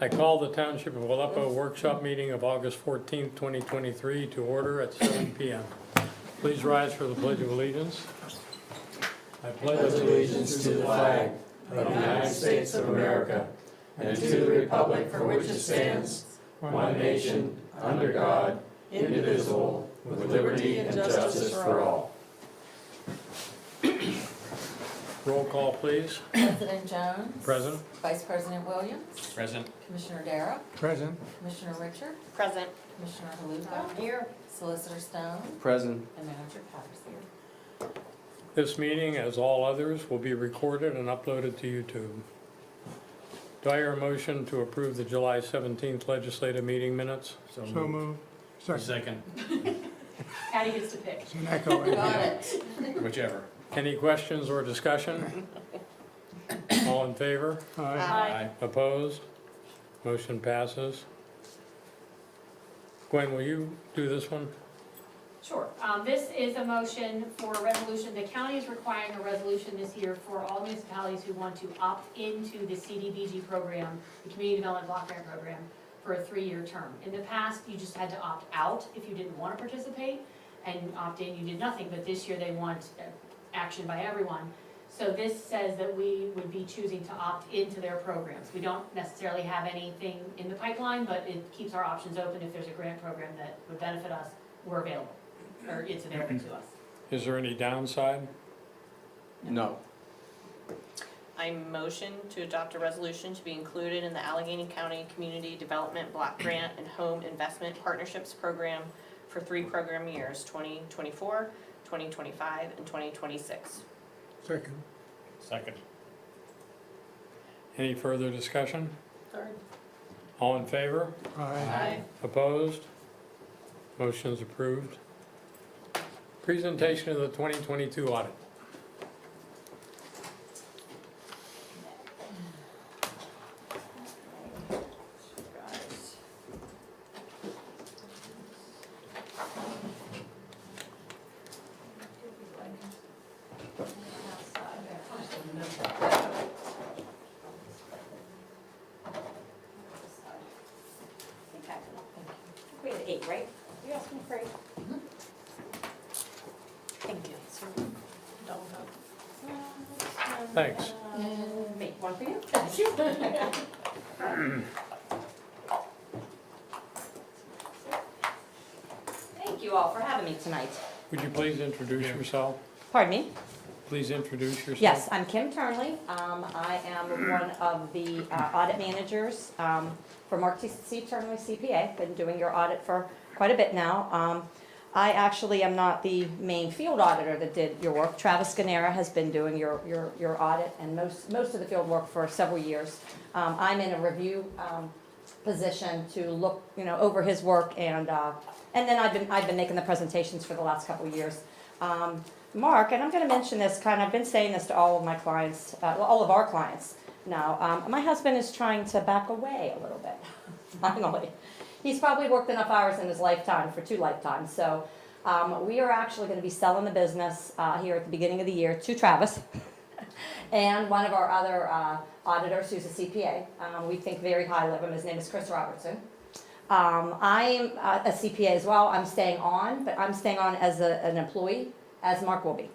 I call the Township of Aleppo workshop meeting of August 14th, 2023 to order at 7 p.m. Please rise for the Pledge of Allegiance. I pledge allegiance to the flag of the United States of America and to the republic for which it stands, one nation, under God, indivisible, with liberty and justice for all. Roll call, please. President Jones. Present. Vice President Williams. Present. Commissioner Darrow. Present. Commissioner Richard. Present. Commissioner Haluka. Here. Solicitor Stone. Present. And Manager Patterson. This meeting, as all others, will be recorded and uploaded to YouTube. Do I hear a motion to approve the July 17th legislative meeting minutes? So moved. Second. Addie gets to pick. It's an echo. Got it. Whichever. Any questions or discussion? All in favor? Aye. Aye. Opposed? Motion passes. Gwen, will you do this one? Sure. This is a motion for a resolution. The county is requiring a resolution this year for all municipalities who want to opt into the CDBG program, the Community Development Block Grant Program, for a 3-year term. In the past, you just had to opt out if you didn't want to participate, and opt in, you did nothing. But this year, they want action by everyone. So this says that we would be choosing to opt into their programs. We don't necessarily have anything in the pipeline, but it keeps our options open. If there's a grant program that would benefit us, we're available, or it's available to us. Is there any downside? No. I motion to adopt a resolution to be included in the Allegheny County Community Development Block Grant and Home Investment Partnerships Program for 3 program years, 2024, 2025, and 2026. Second. Second. Any further discussion? Third. All in favor? Aye. Opposed? Motion's approved. Presentation of the 2022 audit. We had 8, right? You asked me for 8. Thank you. Thanks. Make one for you. Thank you all for having me tonight. Would you please introduce yourself? Pardon me? Please introduce yourself. Yes, I'm Kim Turnley. I am one of the audit managers for Mark C. Turnley CPA. Been doing your audit for quite a bit now. I actually am not the main field auditor that did your work. Travis Ganera has been doing your audit and most of the field work for several years. I'm in a review position to look, over his work, and then I've been making the presentations for the last couple of years. Mark, and I'm going to mention this I've been saying this to all of my clients, all of our clients now. My husband is trying to back away a little bit, finally. He's probably worked enough hours in his lifetime for 2 lifetimes. So we are actually going to be selling the business here at the beginning of the year to Travis and one of our other auditors who's a CPA. We think very highly of him. His name is Chris Robertson. I'm a CPA as well. I'm staying on, but I'm staying on as an employee, as Mark will be.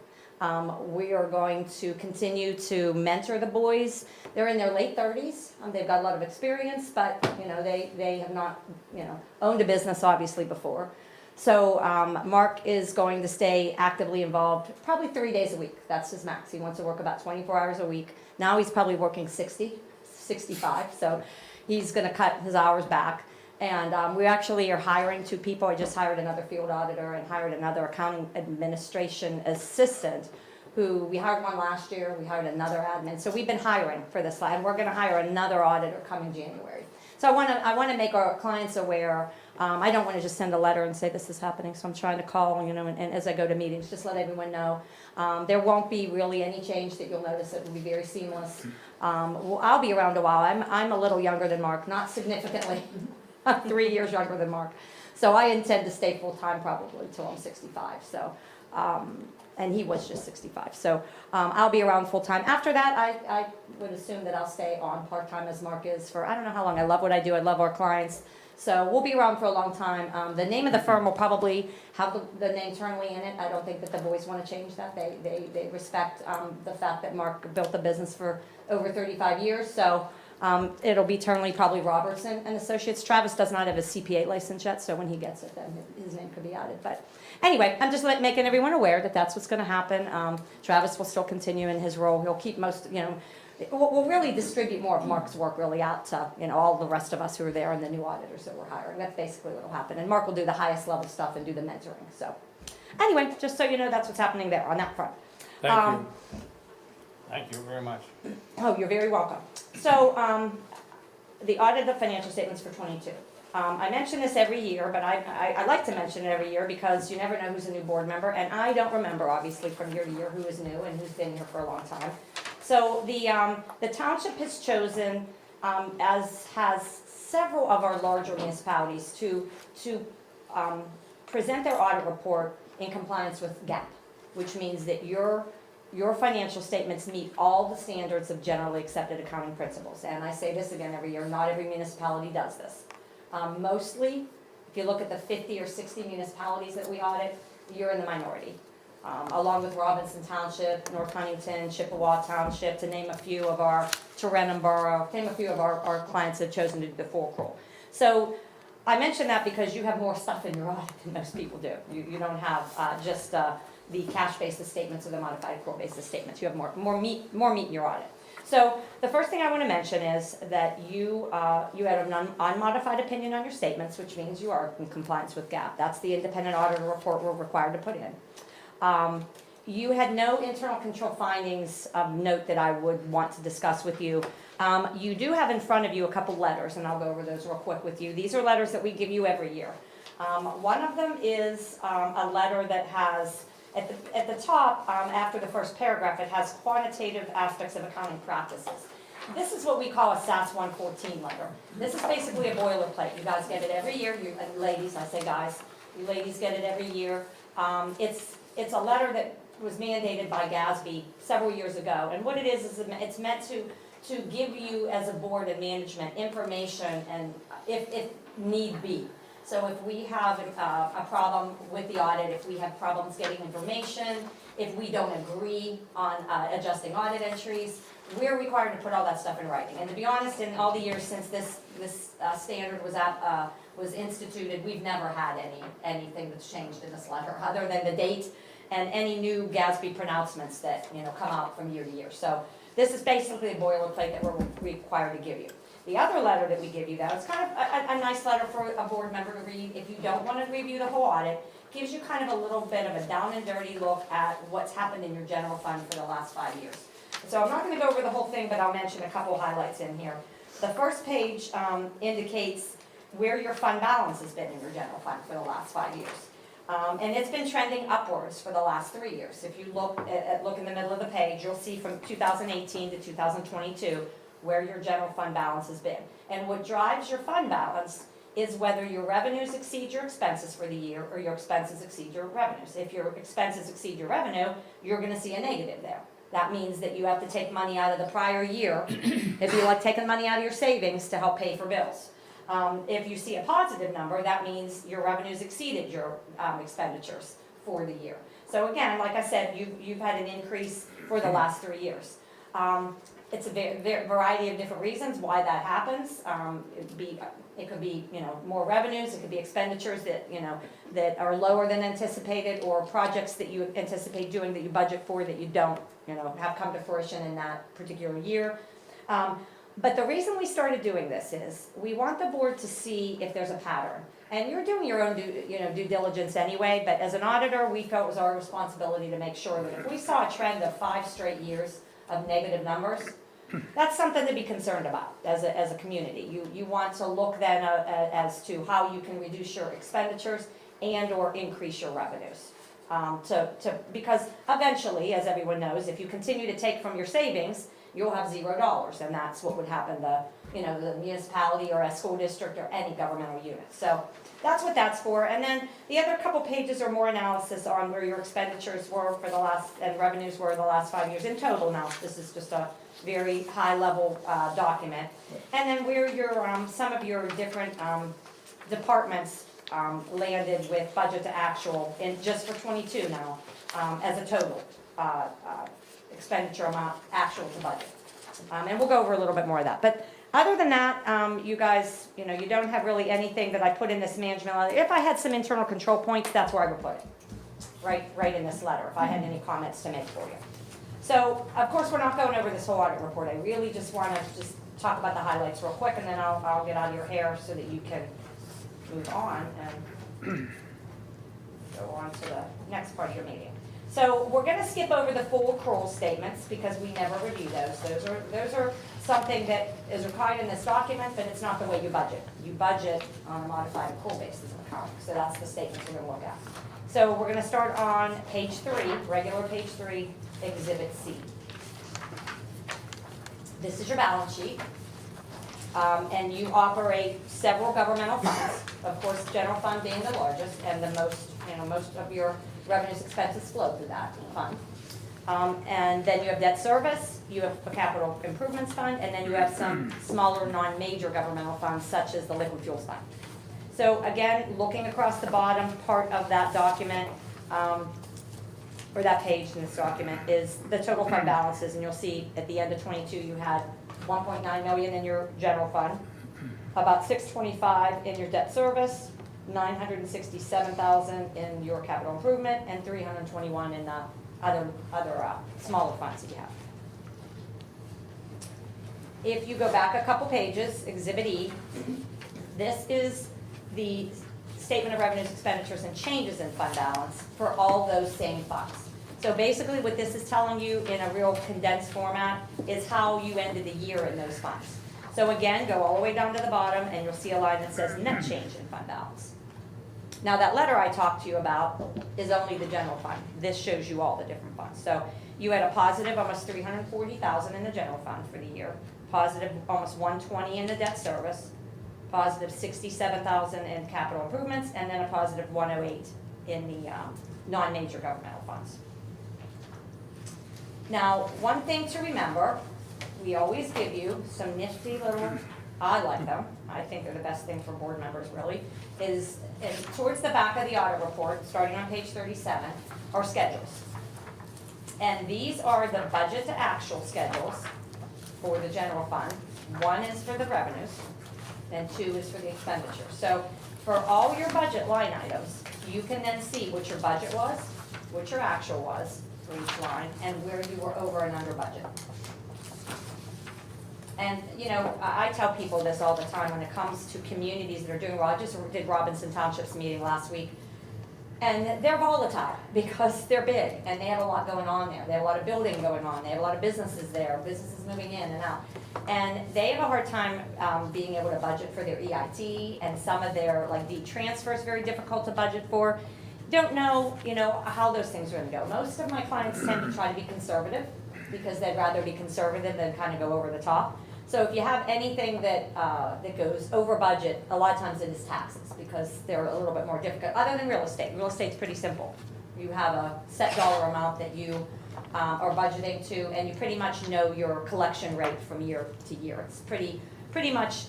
We are going to continue to mentor the boys. They're in their late 30s. They've got a lot of experience, but they have not owned a business obviously before. So Mark is going to stay actively involved probably 3 days a week. That's his max. He wants to work about 24 hours a week. Now he's probably working 60, 65. So he's going to cut his hours back. And we actually are hiring 2 people. I just hired another field auditor and hired another accounting administration assistant, who we hired one last year. We hired another admin. So we've been hiring for this, and we're going to hire another auditor coming January. So I want to make our clients aware. I don't want to just send a letter and say this is happening. So I'm trying to call, and as I go to meetings, just let everyone know. There won't be really any change that you'll notice. It will be very seamless. I'll be around a while. I'm a little younger than Mark, not significantly. I'm 3 years younger than Mark. So I intend to stay full-time probably until I'm 65. So And he was just 65. So I'll be around full-time. After that, I would assume that I'll stay on part-time as Mark is for, I don't know how long. I love what I do. I love our clients. So we'll be around for a long time. The name of the firm will probably have the name Turnley in it. I don't think that the boys want to change that. They respect the fact that Mark built the business for over 35 years. So it'll be Turnley, probably Robertson and Associates. Travis does not have a CPA license yet, so when he gets it, then his name could be added. But anyway, I'm just making everyone aware that that's what's going to happen. Travis will still continue in his role. He'll keep most, we'll really distribute more of Mark's work really out to, all the rest of us who are there and the new auditors that we're hiring. That's basically what will happen. And Mark will do the highest level stuff and do the mentoring. So anyway, just so you know, that's what's happening there on that front. Thank you. Thank you very much. Oh, you're very welcome. So, the audit of financial statements for '22. I mention this every year, but I like to mention it every year because you never know who's a new board member, and I don't remember, obviously, from year to year who is new and who's been here for a long time. So the township has chosen, as has several of our larger municipalities, to present their audit report in compliance with GAAP, which means that your financial statements meet all the standards of generally accepted accounting principles. And I say this again every year, not every municipality does this. Mostly, if you look at the 50 or 60 municipalities that we audit, you're in the minority. Along with Robinson Township, North Huntington, Chippewa Township, to name a few of our, Turenum Borough, name a few of our clients that have chosen to do the full accrual. So I mention that because you have more stuff in your audit than most people do. You don't have just the cash basis statements or the modified accrual basis statements. You have more meat in your audit. So the first thing I want to mention is that you had an unmodified opinion on your statements, which means you are in compliance with GAAP. That's the independent auditor report we're required to put in. You had no internal control findings of note that I would want to discuss with you. You do have in front of you a couple letters, and I'll go over those real quick with you. These are letters that we give you every year. One of them is a letter that has, at the top, after the first paragraph, it has quantitative aspects of accounting practices. This is what we call a SAS 114 letter. This is basically a boilerplate. You guys get it every year. You ladies, I say guys, you ladies get it every year. It's a letter that was mandated by GASB several years ago. And what it is it's meant to give you as a board and management information and if need be. So if we have a problem with the audit, if we have problems getting information, if we don't agree on adjusting audit entries, we're required to put all that stuff in writing. And to be honest, in all the years since this standard was instituted, we've never had anything that's changed in this letter other than the date and any new GASB pronouncements that come out from year to year. So this is basically a boilerplate that we're required to give you. The other letter that we give you, though, it's kind of a nice letter for a board member to read if you don't want to review the whole audit. Gives you kind of a little bit of a down and dirty look at what's happened in your general fund for the last 5 years. So I'm not going to go over the whole thing, but I'll mention a couple highlights in here. The first page indicates where your fund balance has been in your general fund for the last 5 years. And it's been trending upwards for the last 3 years. If you look in the middle of the page, you'll see from 2018 to 2022 where your general fund balance has been. And what drives your fund balance is whether your revenues exceed your expenses for the year or your expenses exceed your revenues. If your expenses exceed your revenue, you're going to see a negative there. That means that you have to take money out of the prior year. It'd be like taking money out of your savings to help pay for bills. If you see a positive number, that means your revenues exceeded your expenditures for the year. So again, like I said, you've had an increase for the last 3 years. It's a variety of different reasons why that happens. It could be more revenues. It could be expenditures that are lower than anticipated, or projects that you anticipate doing that you budget for that you don't have come to fruition in that particular year. But the reason we started doing this is we want the board to see if there's a pattern. And you're doing your own due diligence anyway, but as an auditor, we felt it was our responsibility to make sure that if we saw a trend of 5 straight years of negative numbers, that's something to be concerned about as a community. You want to look then as to how you can reduce your expenditures and or increase your revenues. Because eventually, as everyone knows, if you continue to take from your savings, you'll have $0, and that's what would happen to, the municipality or a school district or any governmental unit. So that's what that's for. And then the other couple pages are more analysis on where your expenditures were for the last, and revenues were the last 5 years in total. Now, this is just a very high-level document. And then where your, some of your different departments landed with budget to actual, in just for 22 now, as a total expenditure amount, actual to budget. And we'll go over a little bit more of that. But other than that, you guys, you don't have really anything that I put in this management letter. If I had some internal control points, that's where I would put it. Right in this letter, if I had any comments to make for you. So, of course, we're not going over this whole audit report. I really just want to talk about the highlights real quick, and then I'll get out of your hair so that you can move on and go on to the next part of your meeting. So we're going to skip over the full accrual statements because we never review those. Those are something that is required in this document, but it's not the way you budget. You budget on a modified accrual basis in accounting. So that's the statements we're going to look at. So we're going to start on page 3, regular page 3, Exhibit C. This is your balance sheet. And you operate several governmental funds. Of course, general fund being the largest and the most of your revenues expenses flow through that fund. And then you have debt service, you have a capital improvements fund, and then you have some smaller non-major governmental funds such as the liquid fuels fund. So again, looking across the bottom part of that document, or that page in this document, is the total fund balances, and you'll see at the end of 22 you had 1.9 million in your general fund, about 625 in your debt service, 967,000 in your capital improvement, and 321 in the other smaller funds that you have. If you go back a couple pages, Exhibit E, this is the statement of revenues, expenditures, and changes in fund balance for all those same funds. So basically what this is telling you in a real condensed format is how you ended the year in those funds. So again, go all the way down to the bottom and you'll see a line that says net change in fund balance. Now that letter I talked to you about is only the general fund. This shows you all the different funds. So you had a positive almost 340,000 in the general fund for the year, positive almost 120 in the debt service, positive 67,000 in capital improvements, and then a positive 108 in the non-major governmental funds. Now, one thing to remember, we always give you some nifty little, I like them, I think they're the best thing for board members really, is towards the back of the audit report, starting on page 37, are schedules. And these are the budget to actual schedules for the general fund. One is for the revenues, and 2 is for the expenditures. So for all your budget line items, you can then see what your budget was, what your actual was for each line, and where you were over and under budget. And, I tell people this all the time when it comes to communities that are doing well. I just did Robinson Township's meeting last week. And they're volatile because they're big and they have a lot going on there. They have a lot of building going on. They have a lot of businesses there, businesses moving in and out. And they have a hard time being able to budget for their EIT, and some of their deed transfers very difficult to budget for. Don't know, how those things are going to go. Most of my clients tend to try to be conservative because they'd rather be conservative than kind of go over the top. So if you have anything that goes over budget, a lot of times it is taxes because they're a little bit more difficult, other than real estate. Real estate's pretty simple. You have a set dollar amount that you are budgeting to, and you pretty much know your collection rate from year to year. It's pretty much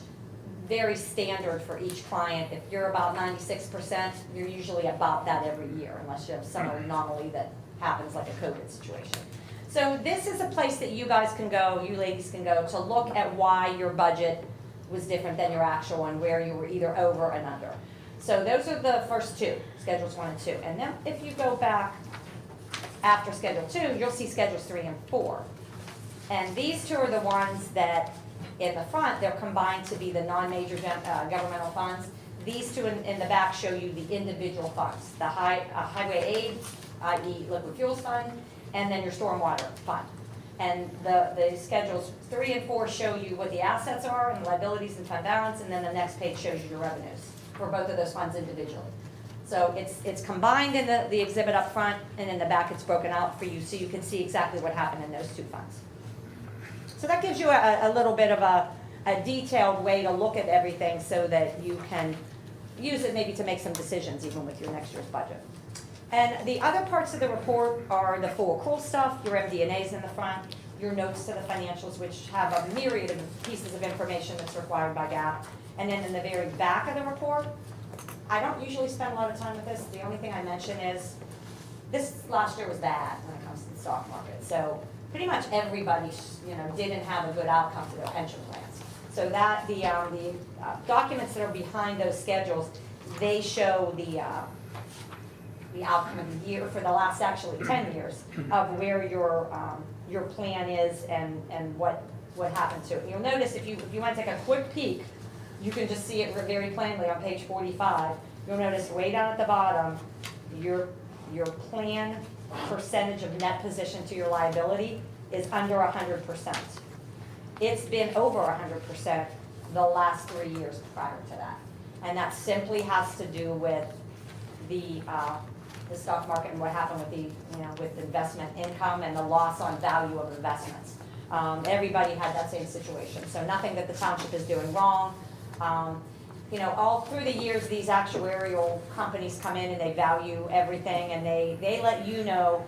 very standard for each client. If you're about 96%, you're usually about that every year, unless you have some anomaly that happens like a COVID situation. So this is a place that you guys can go, you ladies can go, to look at why your budget was different than your actual and where you were either over and under. So those are the first 2, Schedules 1 and 2. And then if you go back after Schedule 2, you'll see Schedules 3 and 4. And these 2 are the ones that, in the front, they're combined to be the non-major governmental funds. These 2 in the back show you the individual funds, the highway aid, i.e. liquid fuels fund, and then your stormwater fund. And the Schedules 3 and 4 show you what the assets are and liabilities and fund balance, and then the next page shows you your revenues for both of those funds individually. So it's combined in the exhibit up front, and in the back it's broken out for you so you can see exactly what happened in those 2 funds. So that gives you a little bit of a detailed way to look at everything so that you can use it maybe to make some decisions even with your next year's budget. And the other parts of the report are the full accrual stuff, your MD&As in the front, your notes to the financials, which have a myriad of pieces of information that's required by GAAP. And then in the very back of the report, I don't usually spend a lot of time with this. The only thing I mention is, this last year was bad when it comes to the stock market. So pretty much everybody, didn't have a good outcome to their pension plans. So that, the documents that are behind those schedules, they show the outcome of the year for the last actually 10 years of where your plan is and what happened to it. You'll notice if you want to take a quick peek, you can just see it very plainly on page 45. You'll notice way down at the bottom, your plan percentage of net position to your liability is under 100%. It's been over 100% the last 3 years prior to that. And that simply has to do with the stock market and what happened with investment income and the loss on value of investments. Everybody had that same situation, so nothing that the township is doing wrong. All through the years, these actuarial companies come in and they value everything, and they let you know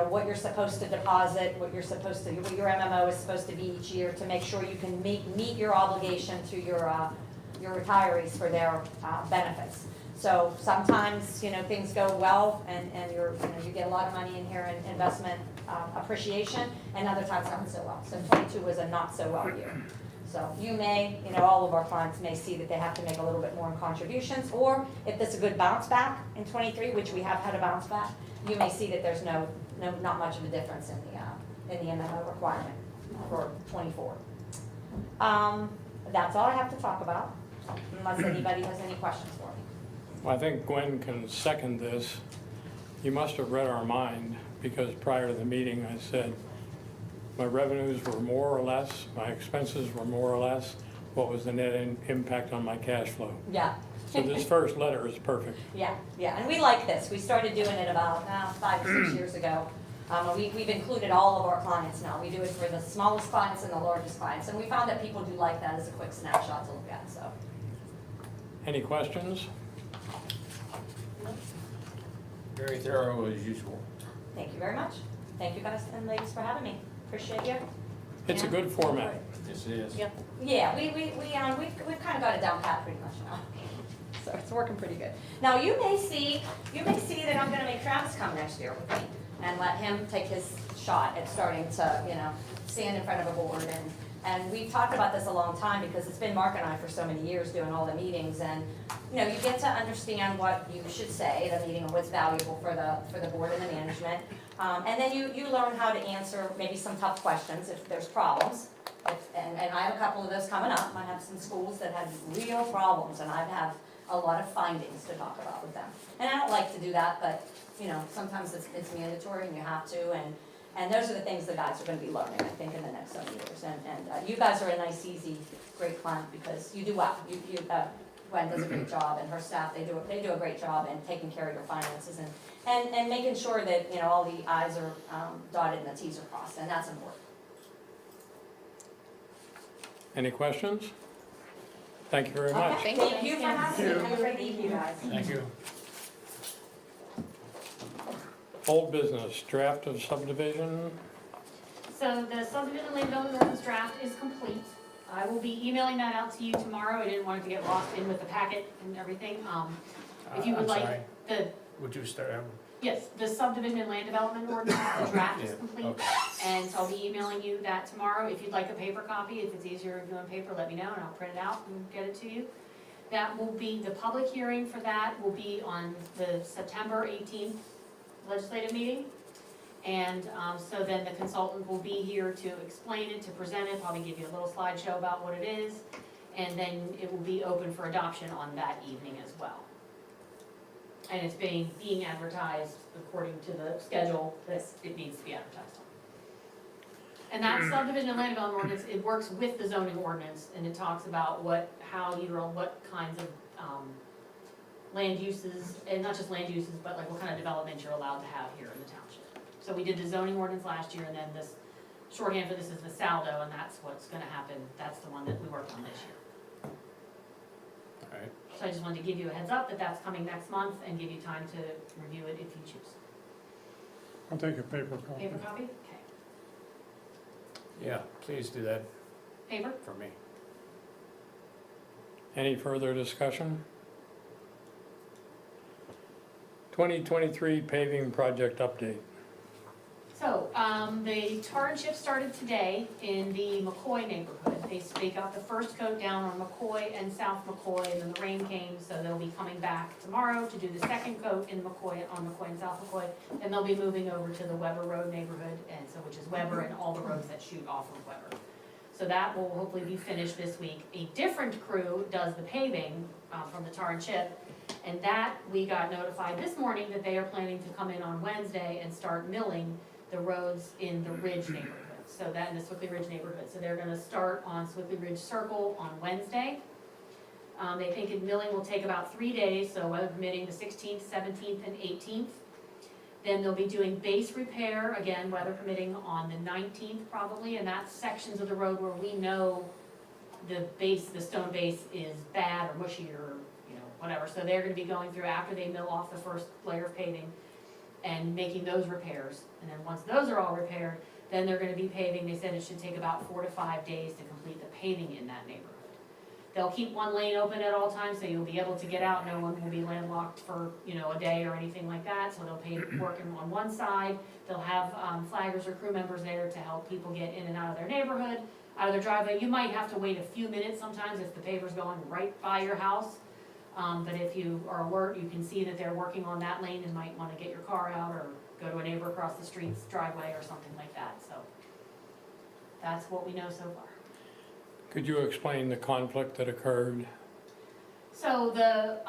what you're supposed to deposit, what your MMO is supposed to be each year to make sure you can meet your obligation to your retirees for their benefits. So sometimes, things go well and you get a lot of money in here in investment appreciation, and other times not so well. So 22 was a not so well year. So you may, all of our clients may see that they have to make a little bit more in contributions, or if there's a good bounce back in 23, which we have had a bounce back, you may see that there's not much of a difference in the MMO requirement for 24. That's all I have to talk about, unless anybody has any questions for me. I think Gwen can second this. You must have read our mind, because prior to the meeting, I said my revenues were more or less, my expenses were more or less. What was the net impact on my cash flow? Yeah. So this first letter is perfect. Yeah, and we like this. We started doing it about 5 or 6 years ago. We've included all of our clients now. We do it for the smallest clients and the largest clients, and we found that people do like that as a quick snapshot to look at, so. Any questions? Very thorough as usual. Thank you very much. Thank you guys and ladies for having me. Appreciate you. It's a good format. This is. Yeah, we've kind of got it down pat pretty much now. So it's working pretty good. Now you may see that I'm gonna make Travis come next year with me and let him take his shot at starting to, stand in front of a board. And we've talked about this a long time because it's been Mark and I for so many years doing all the meetings, and you get to understand what you should say at a meeting and what's valuable for the board and the management. And then you learn how to answer maybe some tough questions if there's problems. And I have a couple of those coming up. I have some schools that have real problems, and I have a lot of findings to talk about with them. And I don't like to do that, but sometimes it's mandatory and you have to. And those are the things the guys are going to be learning, I think, in the next 7 years. And you guys are a nice, easy, great client because you do well. Gwen does a great job, and her staff, they do a great job in taking care of your finances and making sure that all the I's are dotted and the T's are crossed, and that's important. Any questions? Thank you very much. Okay, thank you for having me. Have a great evening, guys. Thank you. Old business, draft of subdivision. So the subdivision land development ordinance draft is complete. I will be emailing that out to you tomorrow. I didn't want it to get lost in with the packet and everything. If you would I'm like the, Would you start? yes, the subdivision land development ordinance, the draft is Yeah, complete. okay. And so I'll be emailing you that tomorrow. If you'd like a paper copy, if it's easier to do on paper, let me know and I'll print it out and get it to you. That will be, the public hearing for that will be on the September 18th legislative meeting. And so then the consultant will be here to explain it, to present it, probably give you a little slideshow about what it is. And then it will be open for adoption on that evening as well. And it's being advertised according to the schedule that it needs to be advertised on. And that subdivision and land development ordinance, it works with the zoning ordinance, and it talks about what kinds of land uses, and not just land uses, but like what kind of development you're allowed to have here in the township. So we did the zoning ordinance last year, and then this shorthand for this is the saldo, and that's what's gonna happen, that's the one that we worked on this year. All right. So I just wanted to give you a heads up that that's coming next month and give you time to review it if you choose. I'll take a paper copy. Paper copy? Okay. Yeah, please do that Paper? for me. Any further discussion? 2023 paving project update. So, the tar and chip started today in the McCoy neighborhood. They got the first coat down on McCoy and South McCoy, and then the rain came, so they'll be coming back tomorrow to do the second coat in McCoy, on McCoy and South McCoy. And they'll be moving over to the Weber Road neighborhood, and so, which is Weber and all the roads that shoot off of Weber. So that will hopefully be finished this week. A different crew does the paving, from the tar and chip. And that, we got notified this morning that they are planning to come in on Wednesday and start milling the roads in the Ridge neighborhood. So that in the Swickley Ridge neighborhood. So they're gonna start on Swickley Ridge Circle on Wednesday. They think milling will take about 3 days, so weather permitting the 16th, 17th, and 18th. Then they'll be doing base repair, again, weather permitting, on the 19th probably, and that's sections of the road where we know the base, the stone base is bad or mushy or, you know, whatever. So they're gonna be going through after they mill off the first layer of paving and making those repairs. And then once those are all repaired, then they're gonna be paving. They said it should take about 4 to 5 days to complete the paving in that neighborhood. They'll keep one lane open at all times, so you'll be able to get out. No one will be landlocked for, you know, a day or anything like that. So they'll pave working on one side. They'll have flaggers or crew members there to help people get in and out of their neighborhood, out of their driveway. You might have to wait a few minutes sometimes if the paver's going right by your house. But if you are alert, you can see that they're working on that lane and might wanna get your car out or go to a neighbor across the street's driveway or something like that, so. That's what we know so far. Could you explain the conflict that occurred? So the,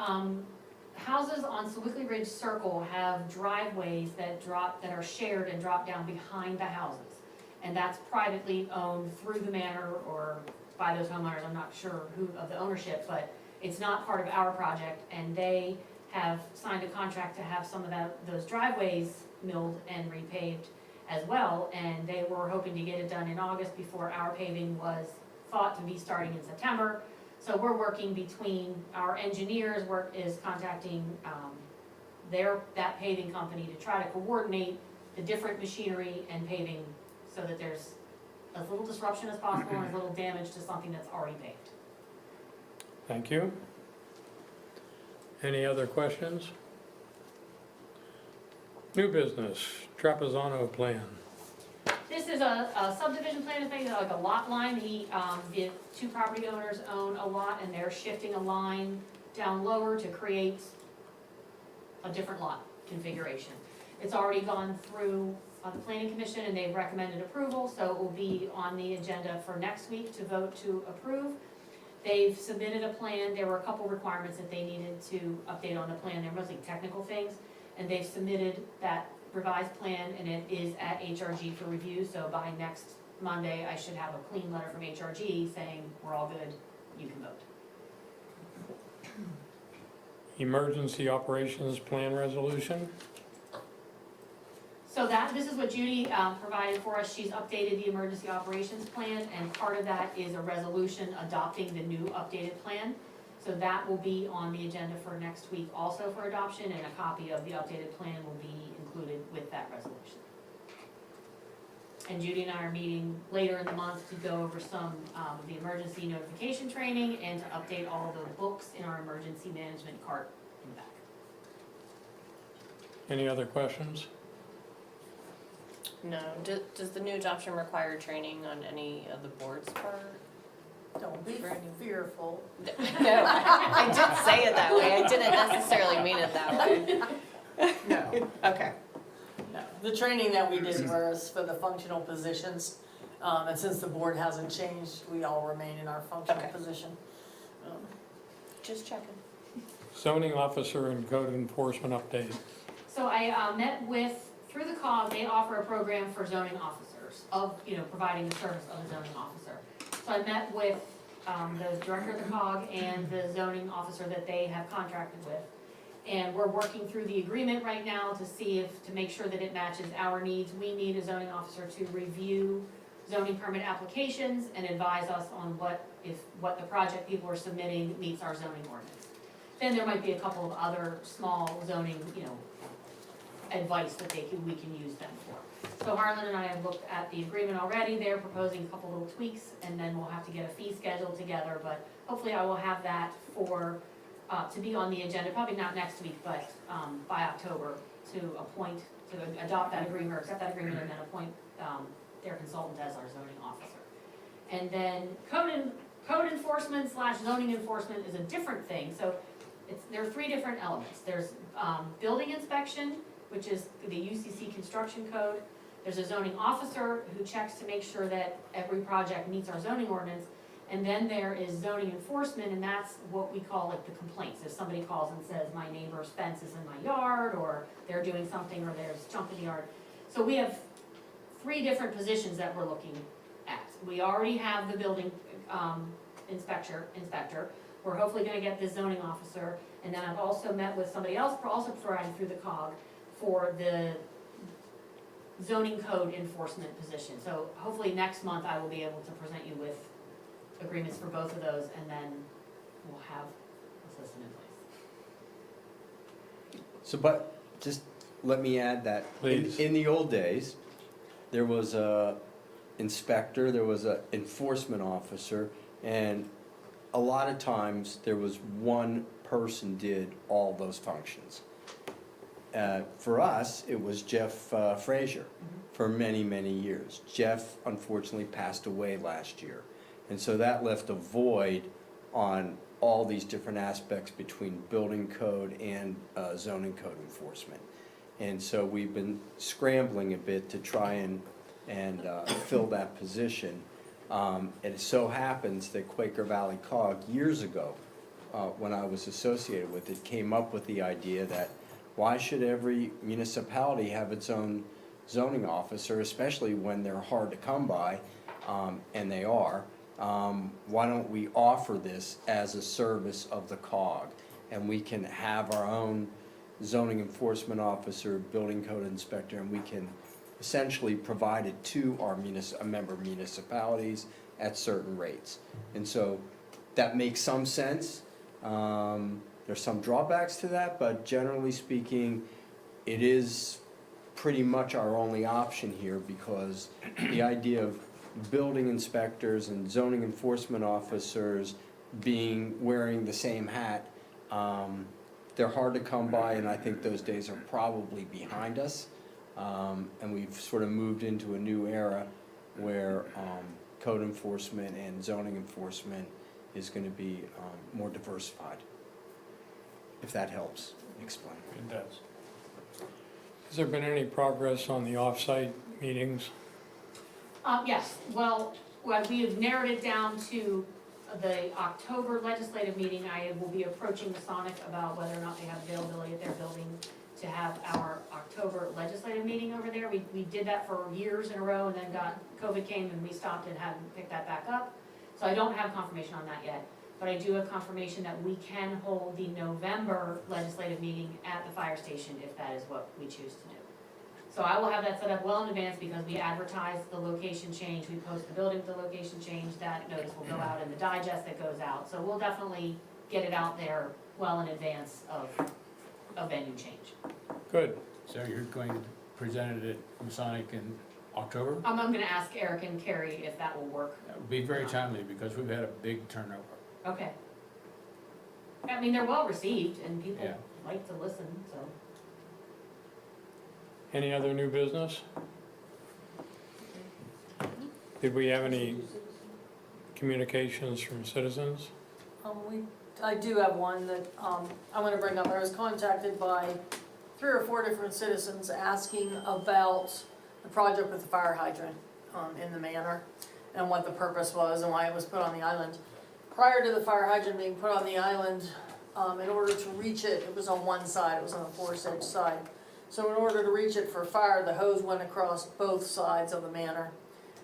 houses on Swickley Ridge Circle have driveways that are shared and drop down behind the houses. And that's privately owned through the manor or by those homeowners, I'm not sure who of the ownership, but it's not part of our project, and they have signed a contract to have some of those driveways milled and repaved as well, and they were hoping to get it done in August before our paving was thought to be starting in September. So we're working between, our engineers is contacting that paving company to try to coordinate the different machinery and paving so that there's as little disruption as possible and as little damage to something that's already paved. Thank you. Any other questions? New business, Trapezono plan. This is a subdivision plan, thing, like a lot line. The two property owners own a lot and they're shifting a line down lower to create a different lot configuration. It's already gone through the planning commission and they've recommended approval, so it will be on the agenda for next week to vote to approve. They've submitted a plan. There were a couple requirements that they needed to update on the plan. They're mostly technical things, and they've submitted that revised plan, and it is at HRG for review, so by next Monday, I should have a clean letter from HRG saying, we're all good, you can vote. Emergency operations plan resolution. So this is what Judy provided for us. She's updated the emergency operations plan, and part of that is a resolution adopting the new updated plan. So that will be on the agenda for next week also for adoption, and a copy of the updated plan will be included with that resolution. And Judy and I are meeting later in the month to go over some of the emergency notification training and to update all the books in our emergency management cart in the back. Any other questions? No. Does the new adoption require training on any of the board's part? Don't be fearful. No, I did say it that way. I didn't necessarily mean it that way. No, Okay. no. The training that we did was for the functional positions, and since the board hasn't changed, we all remain in our functional Okay. position. Just checking. Zoning officer and code enforcement update. So I met with, through the COG, they offer a program for zoning officers of, providing the service of a zoning officer. So I met with the director of the COG and the zoning officer that they have contracted with. And we're working through the agreement right now to see to make sure that it matches our needs. We need a zoning officer to review zoning permit applications and advise us on what the project people are submitting meets our zoning ordinance. Then there might be a couple of other small zoning, advice that we can use them for. So Harlan and I have looked at the agreement already, they're proposing a couple little tweaks, and then we'll have to get a fee schedule together, but hopefully I will have that to be on the agenda, probably not next week, but, by October, to adopt that agreement, or accept that agreement, and then appoint, their consultant as our zoning officer. And then code enforcement / zoning enforcement is a different thing, so there are 3 different elements. There's, building inspection, which is the UCC construction code. There's a zoning officer who checks to make sure that every project meets our zoning ordinance. And then there is zoning enforcement, and that's what we call like the complaints. If somebody calls and says, my neighbor's fence is in my yard, or they're doing something, or there's junk in the yard. So we have 3 different positions that we're looking at. We already have the building inspector. We're hopefully gonna get the zoning officer. And then I've also met with somebody else, also provided through the COG, for the zoning code enforcement position. So hopefully next month I will be able to present you with agreements for both of those, and then we'll have a system in place. So, but, just let me add that, Please. in the old days, there was a inspector, there was a enforcement officer, and a lot of times, there was one person did all those functions. For us, it was Jeff Frazier for many, many years. Jeff unfortunately passed away last year. And so that left a void on all these different aspects between building code and zoning code enforcement. And so we've been scrambling a bit to try and fill that position. And it so happens that Quaker Valley COG years ago, when I was associated with it, came up with the idea that why should every municipality have its own zoning officer, especially when they're hard to come by, and they are. Why don't we offer this as a service of the COG? And we can have our own zoning enforcement officer, building code inspector, and we can essentially provide it to our member municipalities at certain rates. And so that makes some sense. There's some drawbacks to that, but generally speaking, it is pretty much our only option here, because the idea of building inspectors and zoning enforcement officers wearing the same hat, they're hard to come by, and I think those days are probably behind us. And we've sort of moved into a new era where code enforcement and zoning enforcement is going to be more diversified, if that helps explain. It does. Has there been any progress on the off-site meetings? Yes, well, we have narrowed it down to the October legislative meeting. I will be approaching Masonic about whether or not they have availability at their building to have our October legislative meeting over there. We did that for years in a row, and then COVID came and we stopped and hadn't picked that back up. So I don't have confirmation on that yet, but I do have confirmation that we can hold the November legislative meeting at the fire station if that is what we choose to do. So I will have that set up well in advance, because we advertise the location change, we post the building with the location change, that notice will go out in the digest that goes out. So we'll definitely get it out there well in advance of a venue change. Good. So you're going to present it at Masonic in October? I'm gonna ask Eric and Carrie if that will work. That would be very timely, because we've had a big turnover. Okay. I mean, they're well received and people Yeah. like to listen, so. Any other new business? Did we have any communications from citizens? I do have one that, I'm gonna bring up. I was contacted by 3 or 4 different citizens asking about the project with the fire hydrant, in the manor, and what the purpose was and why it was put on the island. Prior to the fire hydrant being put on the island, in order to reach it, it was on one side, it was on the Forest Edge side. So in order to reach it for fire, the hose went across both sides of the manor.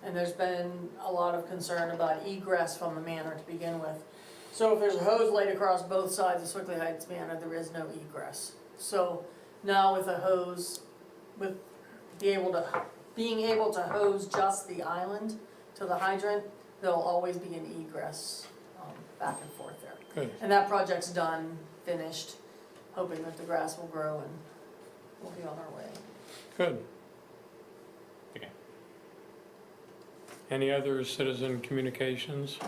And there's been a lot of concern about egress from the manor to begin with. So if there's a hose laid across both sides of Swickley Heights Manor, there is no egress. So now with a hose, with being able to hose just the island, to the hydrant, there'll always be an egress, back and forth there. Good. And that project's done, finished, hoping that the grass will grow and we'll be on our way. Good. Okay. Any other citizen communications?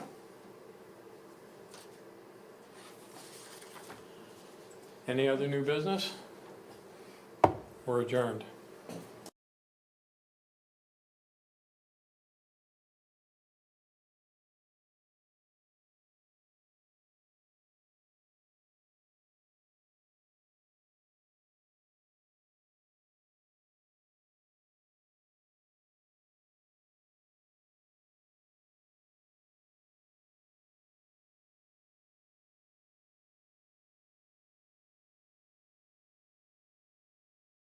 Any other new business? We're adjourned.